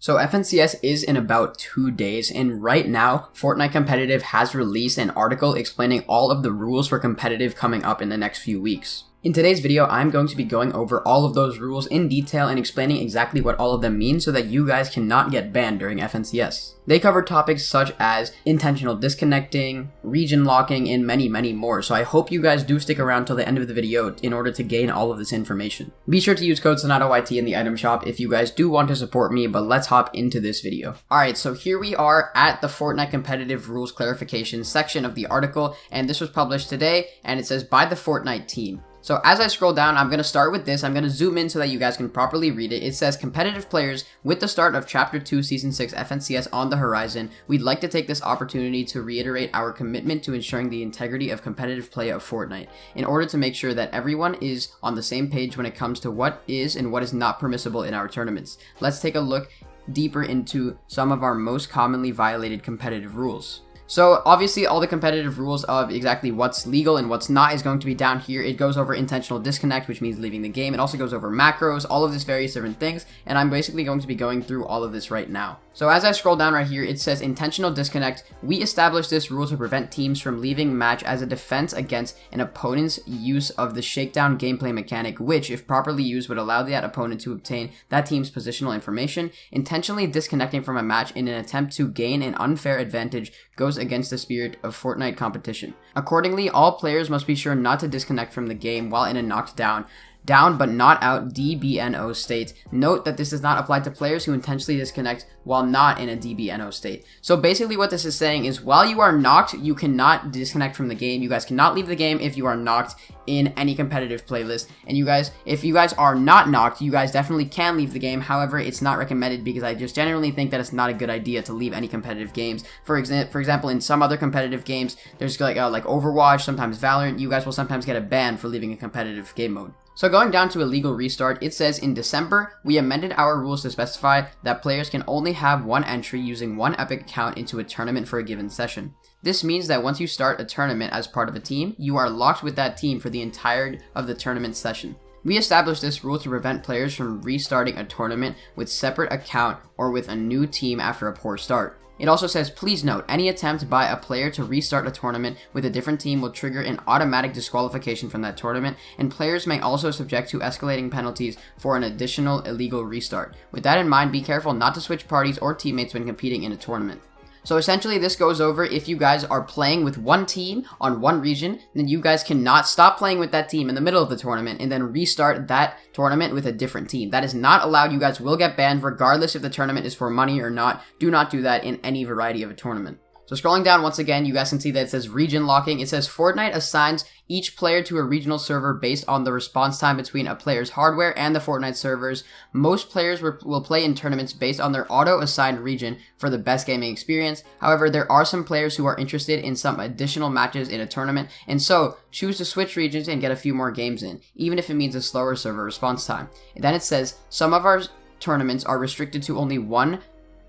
So FNCS is in about 2 days, and right now, Fortnite Competitive has released an article explaining all of the rules for competitive coming up in the next few weeks. In today's video, I'm going to be going over all of those rules in detail and explaining exactly what all of them mean so that you guys cannot get banned during FNCS. They cover topics such as intentional disconnecting, region locking, and many, many more, so I hope you guys do stick around till the end of the video in order to gain all of this information. Be sure to use code SONATOYT in the item shop if you guys do want to support me, but let's hop into this video. Alright, so here we are at the Fortnite Competitive Rules Clarification section of the article, and this was published today, and it says by the Fortnite team. So as I scroll down, I'm going to start with this. I'm going to zoom in so that you guys can properly read it. It says, competitive players, with the start of Chapter 2 Season 6 FNCS on the horizon, we'd like to take this opportunity to reiterate our commitment to ensuring the integrity of competitive play of Fortnite, in order to make sure that everyone is on the same page when it comes to what is and what is not permissible in our tournaments. Let's take a look deeper into some of our most commonly violated competitive rules. So obviously all the competitive rules of exactly what's legal and what's not is going to be down here. It goes over intentional disconnect, which means leaving the game. It also goes over macros, all of these various different things, and I'm basically going to be going through all of this right now. So as I scroll down right here, it says intentional disconnect. We established this rule to prevent teams from leaving match as a defense against an opponent's use of the shakedown gameplay mechanic, which, if properly used, would allow that opponent to obtain that team's positional information. Intentionally disconnecting from a match in an attempt to gain an unfair advantage goes against the spirit of Fortnite competition. Accordingly, all players must be sure not to disconnect from the game while in a knocked down but not out DBNO state. Note that this does not apply to players who intentionally disconnect while not in a DBNO state. So basically what this is saying is while you are knocked, you cannot disconnect from the game. You guys cannot leave the game if you are knocked in any competitive playlist. And you guys, if you guys are not knocked, you guys definitely can leave the game. However, it's not recommended because I just generally think that it's not a good idea to leave any competitive games. For example, in some other competitive games, there's like Overwatch, sometimes Valorant, you guys will sometimes get a ban for leaving a competitive game mode. So going down to a legal restart, it says in December, we amended our rules to specify that players can only have one entry using one Epic account into a tournament for a given session. This means that once you start a tournament as part of a team, you are locked with that team for the entirety of the tournament session. We established this rule to prevent players from restarting a tournament with separate account or with a new team after a poor start. It also says, please note, any attempt by a player to restart a tournament with a different team will trigger an automatic disqualification from that tournament, and players may also subject to escalating penalties for an additional illegal restart. With that in mind, be careful not to switch parties or teammates when competing in a tournament. So essentially this goes over if you guys are playing with one team on one region, then you guys cannot stop playing with that team in the middle of the tournament and then restart that tournament with a different team. That is not allowed. You guys will get banned regardless if the tournament is for money or not. Do not do that in any variety of a tournament. So scrolling down once again, you guys can see that it says region locking. It says Fortnite assigns each player to a regional server based on the response time between a player's hardware and the Fortnite servers. Most players will play in tournaments based on their auto-assigned region for the best gaming experience. However, there are some players who are interested in some additional matches in a tournament, and so choose to switch regions and get a few more games in, even if it means a slower server response time. And then it says some of our tournaments are restricted to only one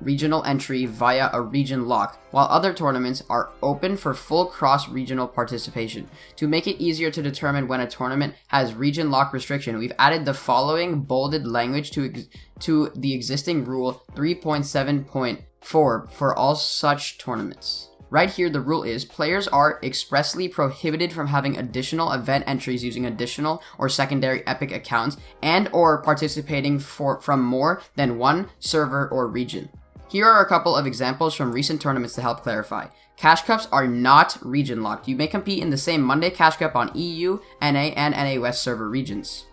regional entry via a region lock, while other tournaments are open for full cross-regional participation. To make it easier to determine when a tournament has region lock restriction, we've added the following bolded language to the existing rule 3.7.4 for all such tournaments. Right here, the rule is players are expressly prohibited from having additional event entries using additional or secondary Epic accounts and or participating from more than one server or region. Here are a couple of examples from recent tournaments to help clarify. Cash Cups are not region locked. You may compete in the same Monday Cash Cup on EU, NA, and NA West server regions.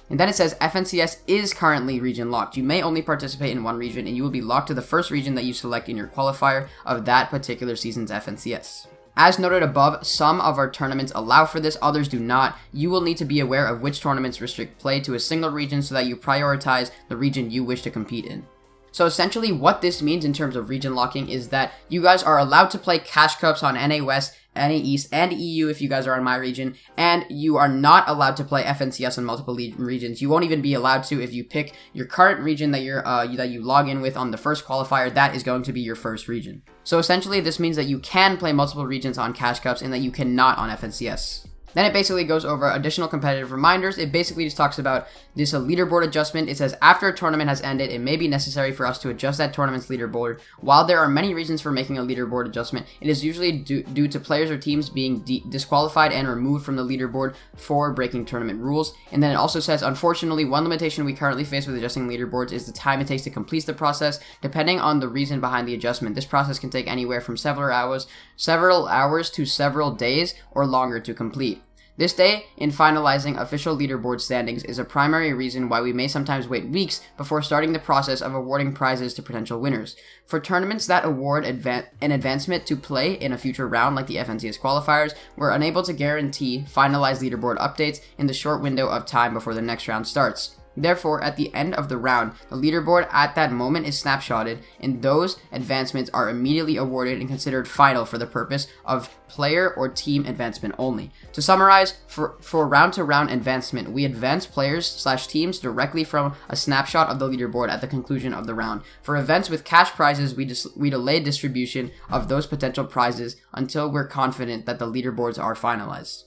And then it says FNCS is currently region locked. You may only participate in one region and you will be locked to the first region that you select in your qualifier of that particular season's FNCS. As noted above, some of our tournaments allow for this, others do not. You will need to be aware of which tournaments restrict play to a single region so that you prioritize the region you wish to compete in. So essentially what this means in terms of region locking is that you guys are allowed to play Cash Cups on NA West, NA East, and EU if you guys are in my region, and you are not allowed to play FNCS on multiple regions. You won't even be allowed to if you pick your current region that you log in with on the first qualifier. That is going to be your first region. So essentially this means that you can play multiple regions on Cash Cups and that you cannot on FNCS. Then it basically goes over additional competitive reminders. It basically just talks about this leaderboard adjustment. It says after a tournament has ended, it may be necessary for us to adjust that tournament's leaderboard. While there are many reasons for making a leaderboard adjustment, it is usually due to players or teams being disqualified and removed from the leaderboard for breaking tournament rules. And then it also says, unfortunately, one limitation we currently face with adjusting leaderboards is the time it takes to complete the process. Depending on the reason behind the adjustment, this process can take anywhere from several hours to several days or longer to complete. This day in finalizing official leaderboard standings is a primary reason why we may sometimes wait weeks before starting the process of awarding prizes to potential winners. For tournaments that award an advancement to play in a future round like the FNCS qualifiers, we're unable to guarantee finalized leaderboard updates in the short window of time before the next round starts. Therefore, at the end of the round, the leaderboard at that moment is snapshotted, and those advancements are immediately awarded and considered final for the purpose of player or team advancement only. To summarize, for round-to-round advancement, we advance players/teams directly from a snapshot of the leaderboard at the conclusion of the round. For events with cash prizes, we delay distribution of those potential prizes until we're confident that the leaderboards are finalized.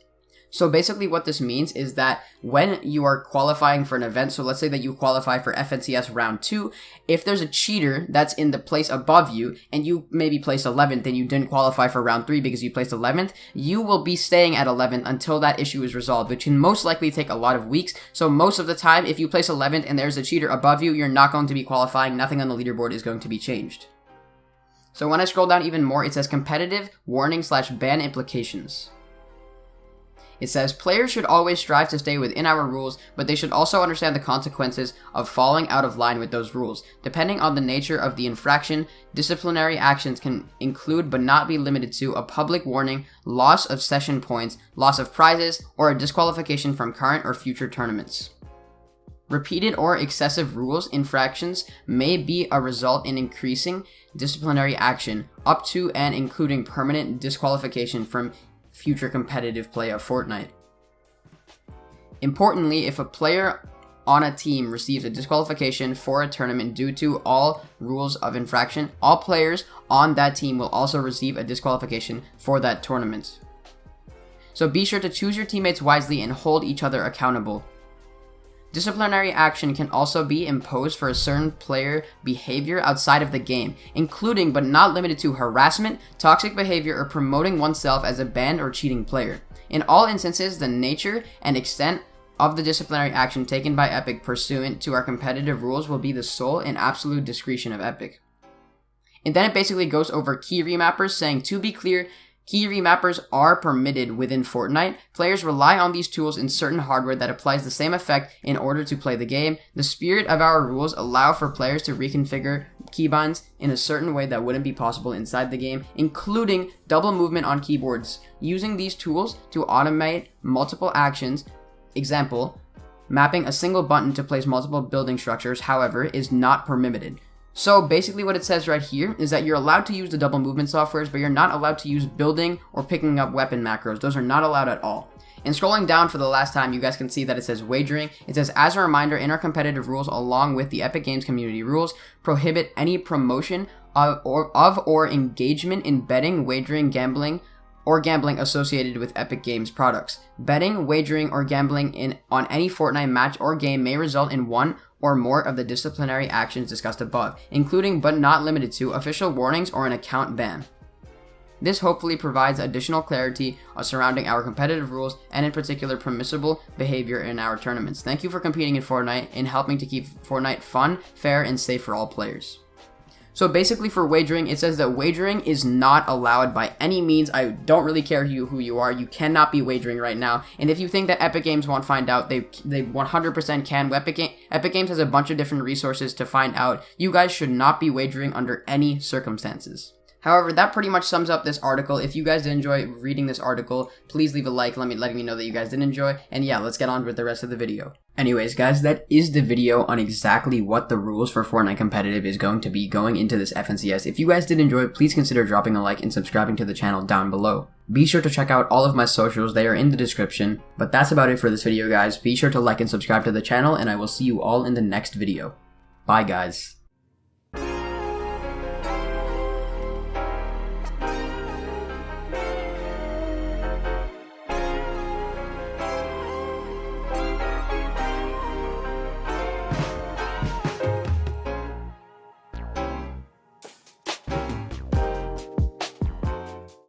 So basically what this means is that when you are qualifying for an event, so let's say that you qualify for FNCS round 2, if there's a cheater that's in the place above you and you maybe placed 11th and you didn't qualify for round 3 because you placed 11th, you will be staying at 11th until that issue is resolved, which can most likely take a lot of weeks. So most of the time, if you place 11th and there's a cheater above you, you're not going to be qualifying. Nothing on the leaderboard is going to be changed. So when I scroll down even more, it says competitive warning/ban implications. It says, players should always strive to stay within our rules, but they should also understand the consequences of falling out of line with those rules. Depending on the nature of the infraction, disciplinary actions can include but not be limited to a public warning, loss of session points, loss of prizes, or a disqualification from current or future tournaments. Repeated or excessive rules infractions may be a result in increasing disciplinary action, up to and including permanent disqualification from future competitive play of Fortnite. Importantly, if a player on a team receives a disqualification for a tournament due to all rules of infraction, all players on that team will also receive a disqualification for that tournament. So be sure to choose your teammates wisely and hold each other accountable. Disciplinary action can also be imposed for a certain player behavior outside of the game, including but not limited to harassment, toxic behavior, or promoting oneself as a banned or cheating player. In all instances, the nature and extent of the disciplinary action taken by Epic pursuant to our competitive rules will be the sole and absolute discretion of Epic. And then it basically goes over key remappers, saying, to be clear, key remappers are permitted within Fortnite. Players rely on these tools in certain hardware that applies the same effect in order to play the game. The spirit of our rules allow for players to reconfigure keybinds in a certain way that wouldn't be possible inside the game, including double movement on keyboards. Using these tools to automate multiple actions, example, mapping a single button to place multiple building structures, however, is not permitted. So basically what it says right here is that you're allowed to use the double movement softwares, but you're not allowed to use building or picking up weapon macros. Those are not allowed at all. And scrolling down for the last time, you guys can see that it says wagering. It says, as a reminder, in our competitive rules, along with the Epic Games community rules, prohibit any promotion or engagement in betting, wagering, gambling associated with Epic Games products. Betting, wagering, or gambling on any Fortnite match or game may result in one or more of the disciplinary actions discussed above, including but not limited to official warnings or an account ban. This hopefully provides additional clarity surrounding our competitive rules and in particular permissible behavior in our tournaments. Thank you for competing in Fortnite and helping to keep Fortnite fun, fair, and safe for all players. So basically for wagering, it says that wagering is not allowed by any means. I don't really care who you are. You cannot be wagering right now. And if you think that Epic Games won't find out, they 100% can. Epic Games has a bunch of different resources to find out. You guys should not be wagering under any circumstances. However, that pretty much sums up this article. If you guys did enjoy reading this article, please leave a like, letting me know that you guys did enjoy. And yeah, let's get on with the rest of the video. Anyways, guys, that is the video on exactly what the rules for Fortnite Competitive is going to be going into this FNCS. If you guys did enjoy, please consider dropping a like and subscribing to the channel down below. Be sure to check out all of my socials, they are in the description. But that's about it for this video, guys. Be sure to like and subscribe to the channel, and I will see you all in the next video. Bye, guys.